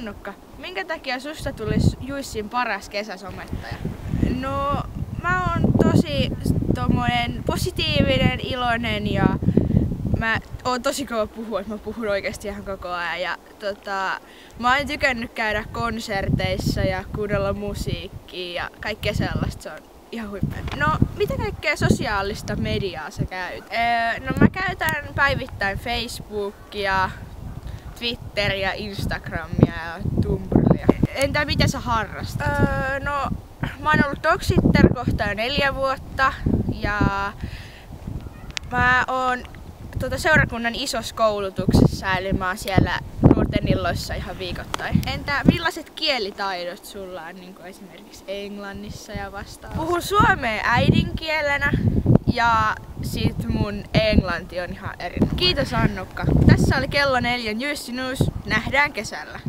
Annukka, minkä takia susta tulisi Jussin paras kesäsomettaja? No, mä oon tosi tommonen positiivinen, iloinen ja mä oon tosi kova puhua, että mä puhun oikeesti ihan koko ajan. Ja mä oon tykännyt käydä konserteissa ja kuunnella musiikkia ja kaikkea sellaista. Se on ihan huipea. No, mitä kaikkea sosiaalista mediaa sä käyt? No mä käytän päivittäin Facebookia, Twitteriä, Instagramia ja Tumblria. Entä mitä sä harrastat? No, mä oon ollut dogsitter kohta jo 4 vuotta ja mä oon seurakunnan isossa koulutuksessa, eli mä oon siellä nuorten illoissa ihan viikoittain. Entä millaiset kielitaidot sulla on niin kuin esimerkiksi Englannissa ja vastaavassa? Puhun suomea äidinkielenä ja sit mun englanti on ihan erinomainen. Kiitos Annukka. Tässä oli Kello 4 Jussi News. Nähdään kesällä.